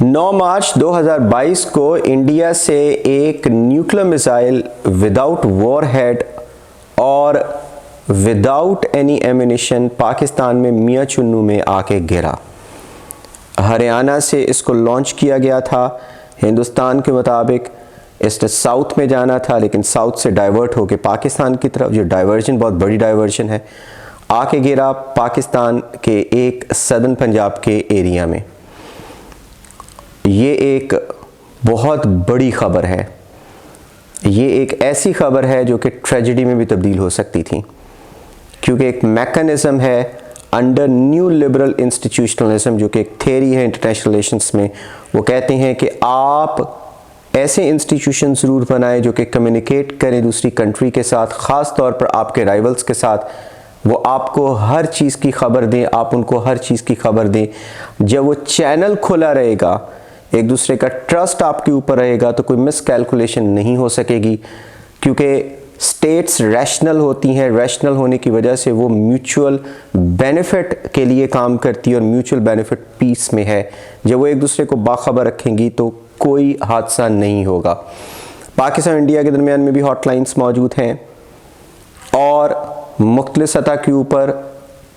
9 मार्च 2022 को इंडिया से एक न्यूक्लियर मिसाइल विदाउट वॉरहेड और विदाउट एनी एम्यूनिशन पाकिस्तान में मियां चुन्नू में आके गिरा। हरियाणा से इसको लॉन्च किया गया था। हिंदुस्तान के मुताबिक इसने साउथ में जाना था, लेकिन साउथ से डाइवर्ट होके पाकिस्तान की तरफ, जो डाइवर्जन बहुत बड़ी डाइवर्जन है, आके गिरा पाकिस्तान के एक सदर्न पंजाब के एरिया में। ये एक बहुत बड़ी ख़बर है। ये एक ऐसी ख़बर है जो कि ट्रेजेडी में भी तब्दील हो सकती थी, क्योंकि एक मैकेनिज़्म है अंडर न्यू लिबरल इंस्टीट्यूशनलिज्म, जो कि एक थेरी है इंटरनेशनल रिलेशंस में। वो कहते हैं कि आप ऐसे इंस्टीट्यूशन ज़रूर बनाएं जो कि कम्युनिकेट करें दूसरी कंट्री के साथ, ख़ास तौर पर आपके राइवल्स के साथ। वो आपको हर चीज़ की खबर दें, आप उनको हर चीज़ की खबर दें। जब वो चैनल खुला रहेगा, एक दूसरे का ट्रस्ट आपके ऊपर रहेगा, तो कोई मिस कैलकुलेशन नहीं हो सकेगी, क्योंकि स्टेट्स रैशनल होती हैं। रैशनल होने की वजह से वो म्यूचुअल बेनिफिट के लिए काम करती है, और म्यूचुअल बेनिफिट पीस में है। जब वो एक दूसरे को बाखबर रखेंगी तो कोई हादसा नहीं होगा। पाकिस्तान और इंडिया के दरमियान में भी हॉटलाइंस मौजूद हैं, और मुख्तलिफ सतह के ऊपर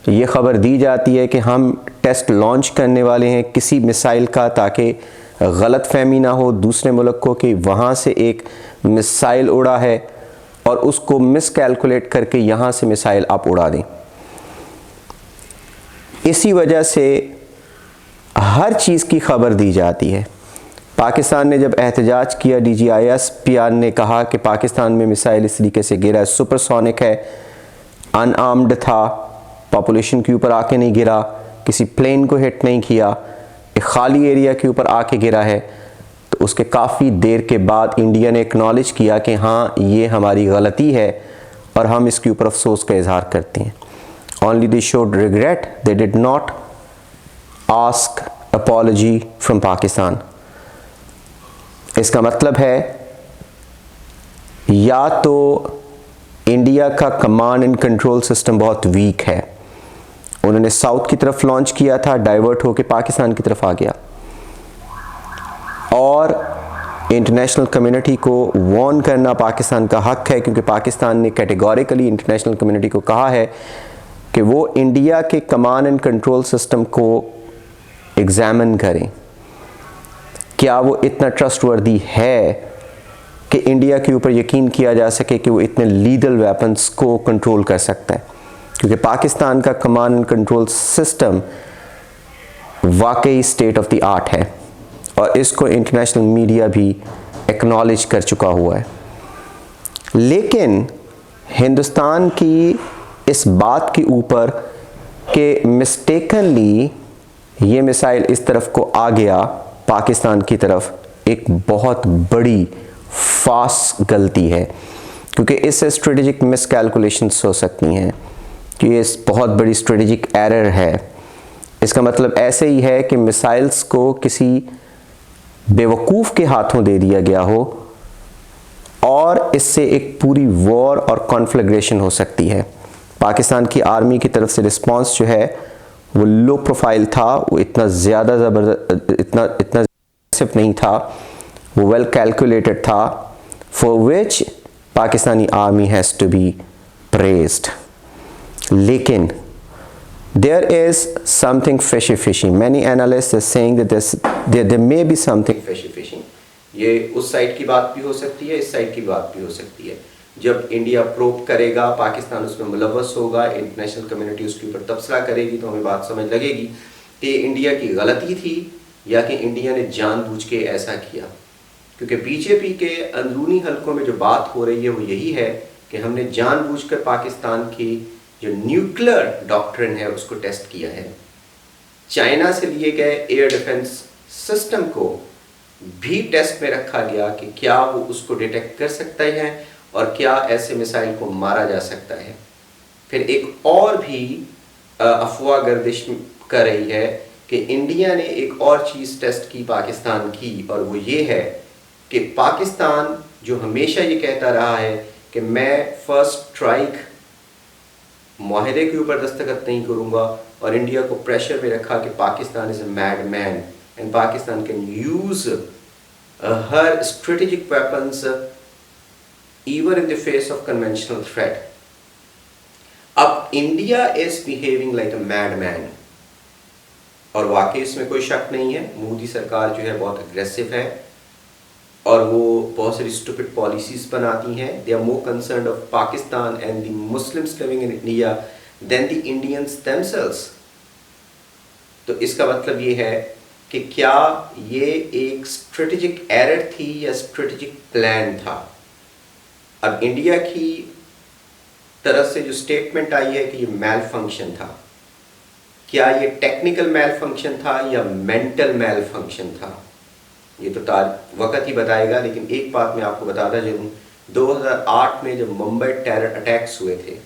ये ख़बर दी जाती है कि हम टेस्ट लॉन्च करने वाले हैं किसी मिसाइल का, ताकि गलत फहमी ना हो दूसरे मुल्क को कि वहाँ से एक मिसाइल उड़ा है और उसको मिस कैलकुलेट करके यहाँ से मिसाइल आप उड़ा दें। इसी वजह से हर चीज़ की खबर दी जाती है। पाकिस्तान ने जब एहतजाज किया, DGISPR ने कहा कि पाकिस्तान में मिसाइल इस तरीके से गिरा है, सुपरसोनिक है, अनआर्म्ड था, पॉपुलेशन के ऊपर आके नहीं गिरा, किसी प्लेन को हिट नहीं किया, एक खाली एरिया के ऊपर आके गिरा है। तो उसके काफ़ी देर के बाद इंडिया ने एक्नॉलेज किया कि हाँ, ये हमारी गलती है और हम इसके ऊपर अफसोस का इजहार करते हैं। Only they showed regret, they did not ask apology from Pakistan. इसका मतलब है या तो इंडिया का कमांड एंड कंट्रोल सिस्टम बहुत वीक है, उन्होंने साउथ की तरफ लॉन्च किया था, डाइवर्ट होकर पाकिस्तान की तरफ आ गया, और इंटरनेशनल कम्युनिटी को वार्न करना पाकिस्तान का हक है, क्योंकि पाकिस्तान ने कैटेगोरिकली इंटरनेशनल कम्युनिटी को कहा है कि वो इंडिया के कमांड एंड कंट्रोल सिस्टम को एग्जामिन करें। क्या वो इतना ट्रस्टवर्दी है कि इंडिया के ऊपर यकीन किया जा सके कि वो इतने लीदल वेपन्स को कंट्रोल कर सकता है? क्योंकि पाकिस्तान का कमांड एंड कंट्रोल सिस्टम वाकई स्टेट ऑफ द आर्ट है, और इसको इंटरनेशनल मीडिया भी एक्नॉलेज कर चुका हुआ है। लेकिन हिंदुस्तान की इस बात के ऊपर कि मिस्टेकनली ये मिसाइल इस तरफ को आ गया पाकिस्तान की तरफ, एक बहुत बड़ी फास्ट गलती है, क्योंकि इससे स्ट्रेटेजिक मिस कैलकुलेशंस हो सकती हैं कि ये बहुत बड़ी स्ट्रेटेजिक एरर है। इसका मतलब ऐसे ही है कि मिसाइल्स को किसी बेवकूफ़ के हाथों दे दिया गया हो, और इससे एक पूरी वॉर और कॉन्फ्लैग्रेशन हो सकती है। पाकिस्तान की आर्मी की तरफ से रिस्पांस जो है वो लो प्रोफाइल था, वो इतना ज़्यादा इतना सिर्फ नहीं था, वो वेल कैलकुलेटेड था, for which Pakistani army has to be praised. लेकिन there is something fishy. Many analysts are saying that there may be something fishy. ये उस साइड की बात भी हो सकती है, इस साइड की बात भी हो सकती है। जब इंडिया प्रोब करेगा, पाकिस्तान उसमें मुलव्वस होगा, इंटरनेशनल कम्युनिटी उसके ऊपर तबसरा करेगी, तो हमें बात समझ लगेगी कि इंडिया की गलती थी या कि इंडिया ने जानबूझ के ऐसा किया। क्योंकि बीजेपी के अंदरूनी हलकों में जो बात हो रही है वो यही है कि हमने जानबूझकर पाकिस्तान की जो न्यूक्लियर डॉक्ट्रिन है उसको टेस्ट किया है। चाइना से लिए गए एयर डिफेंस सिस्टम को भी टेस्ट में रखा गया कि क्या वो उसको डिटेक्ट कर सकता है और क्या ऐसे मिसाइल को मारा जा सकता है। फिर एक और भी अफवाह गर्दिश कर रही है कि इंडिया ने एक और चीज़ टेस्ट की पाकिस्तान की, और वो ये है कि पाकिस्तान जो हमेशा ये कहता रहा है कि मैं फर्स्ट स्ट्राइक माहिदे के ऊपर दस्तखत नहीं करूँगा, और इंडिया को प्रेशर में रखा कि Pakistan is a mad man, and Pakistan can use her strategic weapons even in the face of conventional threat. अब India is behaving like a madman, और वाकई इसमें कोई शक नहीं है, मोदी सरकार जो है बहुत अग्रेसिव है और वो बहुत सारी स्टूपिड पॉलिसीज बनाती हैं. They are more concerned of Pakistan and the Muslims living in India than the Indians themselves. तो इसका मतलब ये है कि क्या ये एक स्ट्रेटेजिक एरर थी या स्ट्रेटेजिक प्लान था. अब इंडिया की तरफ से जो स्टेटमेंट आई है कि ये मैल फंक्शन था, क्या ये टेक्निकल मैल फंक्शन था या मेंटल मैल फंक्शन था, ये तो वक्त ही बताएगा. लेकिन एक बात मैं आपको बताता चलूँ, 2008 में जब मुंबई टेरर अटैक्स हुए थे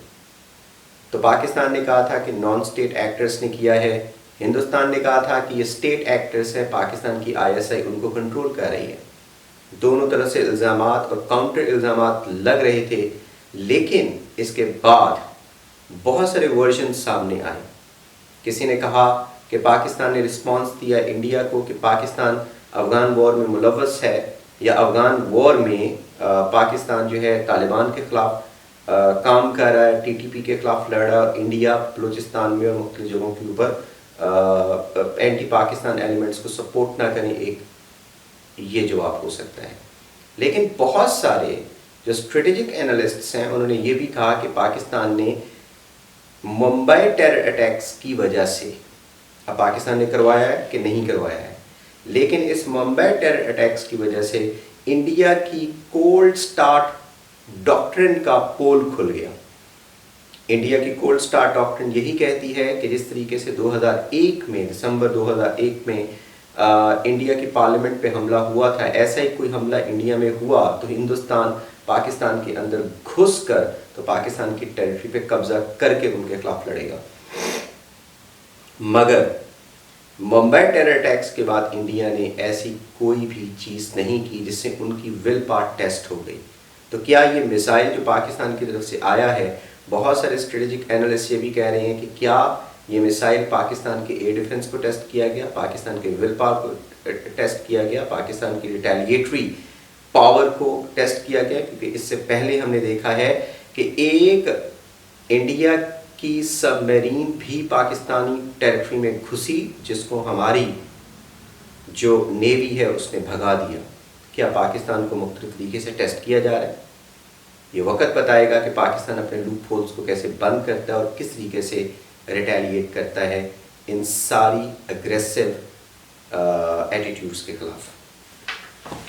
तो पाकिस्तान ने कहा था कि नॉन स्टेट एक्टर्स ने किया है, हिंदुस्तान ने कहा था कि ये स्टेट एक्टर्स हैं, पाकिस्तान की ISI उनको कंट्रोल कर रही है. दोनों तरफ से इल्ज़ामात और काउंटर इल्ज़ामात लग रहे थे. लेकिन इसके बाद बहुत सारे वर्जन सामने आए. किसी ने कहा कि पाकिस्तान ने रिस्पांस दिया इंडिया को कि पाकिस्तान अफ़गान वॉर में मुलव्वस है, या अफ़गान वॉर में पाकिस्तान जो है तालिबान के ख़िलाफ़ काम कर रहा है, TTP के ख़िलाफ़ लड़ रहा है, और इंडिया बलूचिस्तान में और मुख्तलिफ जगहों के ऊपर एंटी पाकिस्तान एलिमेंट्स को सपोर्ट ना करें. एक ये जवाब हो सकता है. लेकिन बहुत सारे जो स्ट्रेटेजिक एनालिस्ट्स हैं उन्होंने ये भी कहा कि पाकिस्तान ने मुंबई टेरर अटैक्स की वजह से, अब पाकिस्तान ने करवाया है कि नहीं करवाया है, लेकिन इस मुंबई टेरर अटैक्स की वजह से इंडिया की कोल्ड स्टार्ट डॉक्ट्रिन का पोल खुल गया. इंडिया की कोल्ड स्टार्ट डॉक्ट्रिन यही कहती है कि जिस तरीके से 2001 में दिसंबर 2001 में इंडिया की पार्लियामेंट पे हमला हुआ था, ऐसा ही कोई हमला इंडिया में हुआ तो हिंदुस्तान पाकिस्तान के अंदर घुस कर तो पाकिस्तान की टेरिटरी पे कब्जा करके उनके खिलाफ लड़ेगा. मगर मुंबई टेरर अटैक्स के बाद इंडिया ने ऐसी कोई भी चीज़ नहीं की जिससे उनकी विल पावर टेस्ट हो गई. तो क्या ये मिसाइल जो पाकिस्तान की तरफ से आया है, बहुत सारे स्ट्रेटेजिक एनालिस्ट ये भी कह रहे हैं कि क्या ये मिसाइल पाकिस्तान के एयर डिफेंस को टेस्ट किया गया, पाकिस्तान के विल पावर को टेस्ट किया गया, पाकिस्तान की रिटेलिएटरी पावर को टेस्ट किया गया. क्योंकि इससे पहले हमने देखा है कि एक इंडिया की सबमरीन भी पाकिस्तानी टेरिटरी में घुसी, जिसको हमारी जो नेवी है उसने भगा दिया. क्या पाकिस्तान को मुख्तलिफ तरीके से टेस्ट किया जा रहा है? ये वक्त बताएगा कि पाकिस्तान अपने लूप होल्स को कैसे बंद करता है और किस तरीके से रिटेलिएट करता है इन सारी अग्रेसिव एटीट्यूड्स के खिलाफ.